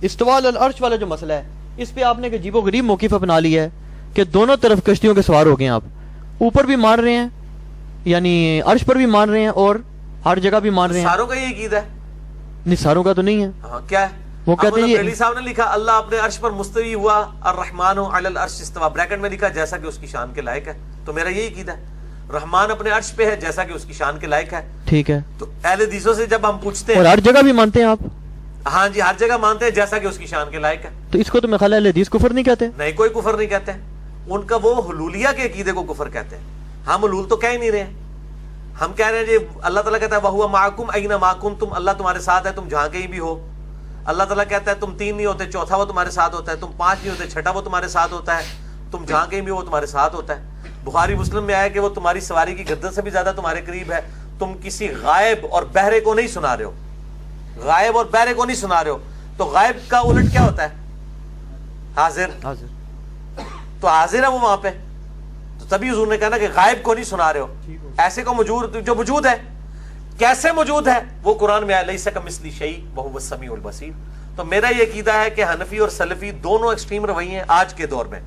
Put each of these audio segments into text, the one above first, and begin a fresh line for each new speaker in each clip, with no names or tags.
استواء علی العرش والا جو مسئلہ ہے اس پہ آپ نے ایک عجیب و غریب موقف اپنا لیا ہے کہ دونوں طرف کشتیوں کے سوار ہو گئے ہیں آپ, اوپر بھی مان رہے ہیں یعنی عرش پر بھی مان رہے ہیں اور ہر جگہ بھی مان رہے ہیں.
ساروں کا یہ عقیدہ ہے؟
نہیں ساروں کا تو نہیں ہے.
کیا ہے؟
وہ کہتے ہیں
علی صاحب نے لکھا اللہ اپنے عرش پر مستوی ہوا, الرحمن علی العرش استوا, بریکٹ میں لکھا جیسا کہ اس کی شان کے لائق ہے. تو میرا یہی عقیدہ ہے, رحمان اپنے عرش پہ ہے جیسا کہ اس کی شان کے لائق ہے.
ٹھیک ہے.
تو اہل حدیثوں سے جب ہم پوچھتے ہیں,
اور ہر جگہ بھی مانتے ہیں آپ؟
ہاں جی, ہر جگہ مانتے ہیں جیسا کہ اس کی شان کے لائق ہے.
تو اس کو تو میں خیال ہے اہل حدیث کفر نہیں کہتے.
نہیں, کوئی کفر نہیں کہتے ہیں. ان کا وہ حلولیہ کے عقیدے کو کفر کہتے ہیں. ہم حلول تو کہہ ہی نہیں رہے ہیں. ہم کہہ رہے ہیں جی اللہ تعالیٰ کہتا ہے وَهُوَ مَعَكُمْ أَيْنَ مَا كُنْتُمْ, اللہ تمہارے ساتھ ہے تم جہاں کہیں بھی ہو. اللہ تعالیٰ کہتا ہے تم 3 نہیں ہوتے چوتھا وہ تمہارے ساتھ ہوتا ہے, تم 5 نہیں ہوتے چھٹا وہ تمہارے ساتھ ہوتا ہے, تم جہاں کہیں بھی ہو وہ تمہارے ساتھ ہوتا ہے. بخاری مسلم میں آیا کہ وہ تمہاری سواری کی گردن سے بھی زیادہ تمہارے قریب ہے. تم کسی غائب اور بہرے کو نہیں سنا رہے ہو, غائب اور بہرے کو نہیں سنا رہے ہو. تو غائب کا الٹ کیا ہوتا ہے؟ حاضر. تو حاضر ہے وہ وہاں پہ, تو تبھی حضور نے کہا نا کہ غائب کو نہیں سنا رہے ہو, ایسے کو جو موجود ہے. کیسے موجود ہے؟ وہ قرآن میں لیس کمثلہ شیء وہو السمیع البصیر. تو میرا یہ عقیدہ ہے کہ حنفی اور سلفی دونوں ایکسٹریم رویے ہیں آج کے دور میں.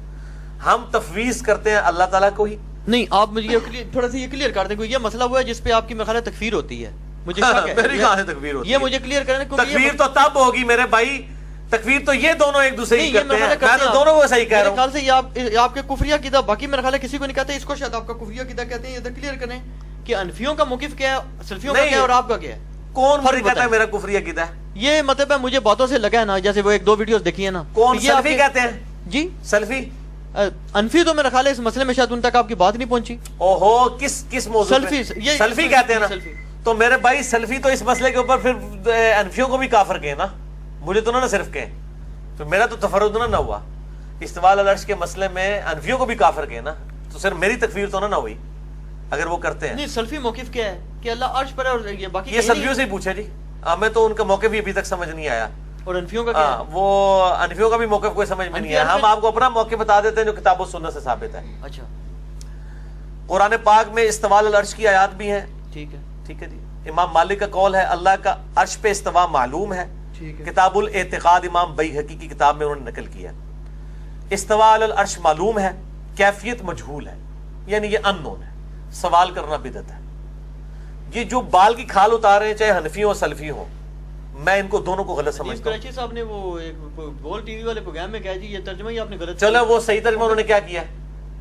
ہم تفویض کرتے ہیں اللہ تعالیٰ کو ہی. نہیں,
آپ مجھے تھوڑا سا یہ کلیئر کر دیں, کوئی یہ مسئلہ ہوا ہے جس پہ آپ کی میرے تکفیر ہوتی ہے؟ مجھے
میری کہاں سے تکفیر ہوتی ہے؟
یہ مجھے کلیئر کریں.
تکفیر تو تب ہوگی میرے بھائی, تکفیر تو یہ دونوں ایک دوسرے کی کرتے ہیں. میں تو دونوں کو صحیح کہہ رہا ہوں.
میرے خیال سے یہ آپ کے کفریہ عقیدہ, باقی میرے خیال ہے کسی کو نہیں کہتے, اس کو شاید آپ کا کفریہ عقیدہ کہتے ہیں. یہ تو کلیئر کریں کہ انفیوں کا موقف کیا ہے, سلفیوں کا کیا ہے اور آپ کا کیا ہے.
کون مجھے کہتا ہے میرا کفری عقیدہ ہے؟
یہ مطلب ہے مجھے باتوں سے لگا ہے نا, جیسے وہ 1-2 ویڈیوز دیکھی ہے نا.
کون سلفی کہتے ہیں؟
جی
سلفی.
انفی تو میرا خیال ہے اس مسئلے میں شاید ان تک آپ کی بات نہیں پہنچی.
اوہو, کس موضوع پہ؟ سلفی کہتے ہیں نا. تو میرے بھائی سلفی تو اس مسئلے کے اوپر پھر انفیوں کو بھی کافر کہے نا, مجھے تو نہ صرف کہیں. تو میرا تو تفرد نہ ہوا استواء علی العرش کے مسئلے میں انفیوں کو بھی کافر کہے نا, تو صرف میری تکفیر تو نہ ہوئی اگر وہ کرتے ہیں.
نہیں, سلفی موقف کیا ہے کہ اللہ عرش پر ہے اور یہ باقی
یہ سلفیوں سے ہی پوچھا جی. ہمیں تو ان کا موقف ہی ابھی تک سمجھ نہیں آیا.
اور انفیوں کا کیا ہے؟
وہ انفیوں کا بھی موقف کوئی سمجھ میں نہیں آیا. ہم آپ کو اپنا موقف بتا دیتے ہیں جو کتاب و سنت سے ثابت ہے.
اچھا,
قرآن پاک میں استواء علی العرش کی آیات بھی ہیں.
ٹھیک ہے,
ٹھیک ہے جی. امام مالک کا قول ہے اللہ کا عرش پہ استواء معلوم ہے. کتاب الاعتقاد امام بیہقی کی کتاب میں انہوں نے نقل کیا. استواء علی العرش معلوم ہے, کیفیت مجہول ہے, یعنی یہ ان نون ہے, سوال کرنا بدعت ہے. یہ جو بال کی کھال اتارے ہیں چاہے حنفی ہو سلفی ہو, میں ان کو دونوں کو غلط سمجھتا ہوں.
کراچی صاحب نے وہ گول ٹی وی والے پروگرام میں کہا جی یہ ترجمہ ہی آپ نے غلط.
چلو وہ صحیح ترجمہ انہوں نے کیا کیا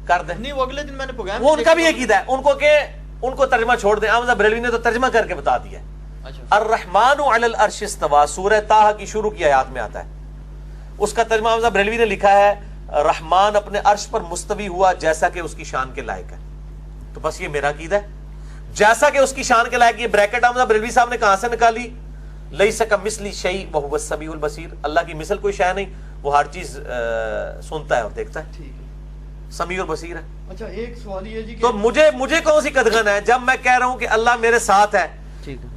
کر دیں.
نہیں, وہ اگلے دن میں نے پروگرام,
وہ ان کا بھی یہ عقیدہ ہے ان کو کہ ان کو ترجمہ چھوڑ دیں. احمد بریلوی نے تو ترجمہ کر کے بتا دیا. الرحمن علی العرش استوى سورہ طٰہٰ کی شروع کی آیات میں آتا ہے. اس کا ترجمہ احمد بریلوی نے لکھا ہے رحمان اپنے عرش پر مستوی ہوا جیسا کہ اس کی شان کے لائق ہے. تو بس یہ میرا عقیدہ ہے, جیسا کہ اس کی شان کے لائق. یہ بریکٹ احمد بریلوی صاحب نے کہاں سے نکالی؟ لیس کمثلہ شیء وہو السمیع البصیر. اللہ کی مثل کوئی شے نہیں, وہ ہر چیز سنتا ہے اور دیکھتا ہے. سمیع البصیر ہے.
اچھا, ایک سوال یہ جی,
تو مجھے کون سی قدغن ہے جب میں کہہ رہا ہوں کہ اللہ میرے ساتھ ہے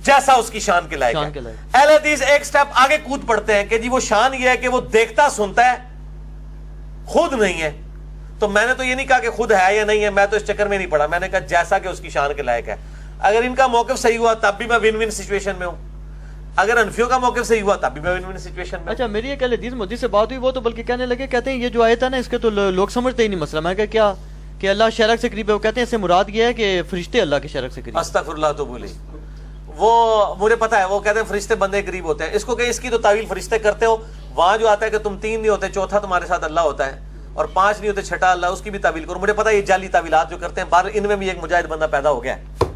جیسا اس کی شان کے لائق ہے. اہل حدیث ایک سٹیپ آگے کود پڑتے ہیں کہ جی وہ شان یہ ہے کہ وہ دیکھتا سنتا ہے, خود نہیں ہے. تو میں نے تو یہ نہیں کہا کہ خود ہے یا نہیں ہے, میں تو اس چکر میں نہیں پڑا. میں نے کہا جیسا کہ اس کی شان کے لائق ہے. اگر ان کا موقف صحیح ہوا تب بھی میں ون ون سچویشن میں ہوں, اگر انفیوں کا موقف صحیح ہوا تب بھی میں ون ون سچویشن میں.
اچھا, میری ایک حدیث مودی سے بات ہوئی, وہ تو بلکہ کہنے لگے, کہتے ہیں یہ جو آیت ہے نا اس کے تو لوگ سمجھتے ہی نہیں مسئلہ. میں کہا کیا کہ اللہ شرک سے قریب ہے. وہ کہتے ہیں اس سے مراد یہ ہے کہ فرشتے اللہ کے شرک سے قریب.
استغفر اللہ. تو بولی وہ مجھے پتا ہے, وہ کہتے ہیں فرشتے بندے قریب ہوتے ہیں. اس کو کہ اس کی تو تعویل فرشتے کرتے ہو, وہاں جو آتا ہے کہ تم 3 نہیں ہوتے چوتھا تمہارے ساتھ اللہ ہوتا ہے, اور 5 نہیں ہوتے چھٹا اللہ, اس کی بھی تعویل کرو. مجھے پتا ہے یہ جعلی تعویلات جو کرتے ہیں باہر, ان میں بھی ایک مجاہد بندہ پیدا ہو گیا ہے.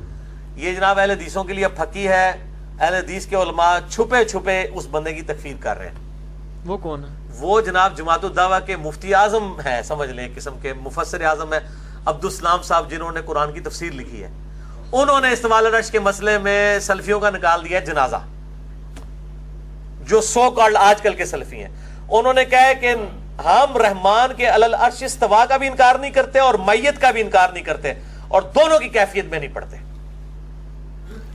یہ جناب اہل حدیثوں کے لیے پھکی ہے. اہل حدیث کے علماء چھپے چھپے اس بندے کی تکفیر کر رہے ہیں.
وہ کون ہے؟
وہ جناب جماعت الدعوہ کے مفتی اعظم ہے, سمجھ لیں ایک قسم کے مفسر اعظم ہے, عبدالسلام صاحب, جنہوں نے قرآن کی تفسیر لکھی ہے. انہوں نے استواء علی العرش کے مسئلے میں سلفیوں کا نکال دیا جنازہ, جو سو کالڈ آج کل کے سلفی ہیں. انہوں نے کہا ہے کہ ہم رحمان کے علی العرش استوا کا بھی انکار نہیں کرتے اور میت کا بھی انکار نہیں کرتے, اور دونوں کی کیفیت میں نہیں پڑھتے.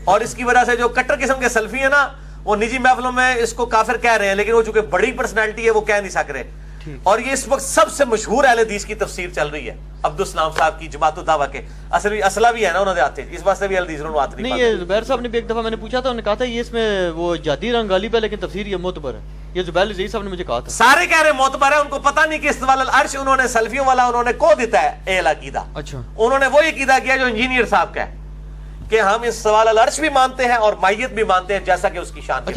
اور اس کی وجہ سے جو کٹر قسم کے سلفی ہیں نا, وہ نجی محفلوں میں اس کو کافر کہہ رہے ہیں, لیکن وہ چونکہ بڑی پرسنالٹی ہے وہ کہہ نہیں سک رہے.
ٹھیک۔
اور یہ اس وقت سب سے مشہور اہل حدیث کی تفسیر چل رہی ہے عبدالسلام صاحب کی جماعت الدعوہ کے، اصلہ بھی ہے نا انہوں نے آتے، اس واسطے بھی اہل حدیث انہوں نے
نہیں یہ زبیر صاحب نے بھی ایک دفعہ میں نے پوچھا تھا، انہوں نے کہا تھا یہ اس میں وہ جادی رنگ غالب ہے لیکن تفسیر یہ معتبر ہے، یہ زبیر الزئی صاحب نے مجھے کہا تھا۔
سارے کہہ رہے معتبر ہے، ان کو پتہ نہیں کہ استواء العرش انہوں نے سلفیوں والا انہوں نے کو دیتا ہے اہل عقیدہ،
اچھا
انہوں نے وہی عقیدہ کیا جو انجینئر صاحب کا ہے کہ ہم استواء العرش بھی مانتے ہیں اور مائیت بھی مانتے ہیں جیسا کہ اس کی شان ہے۔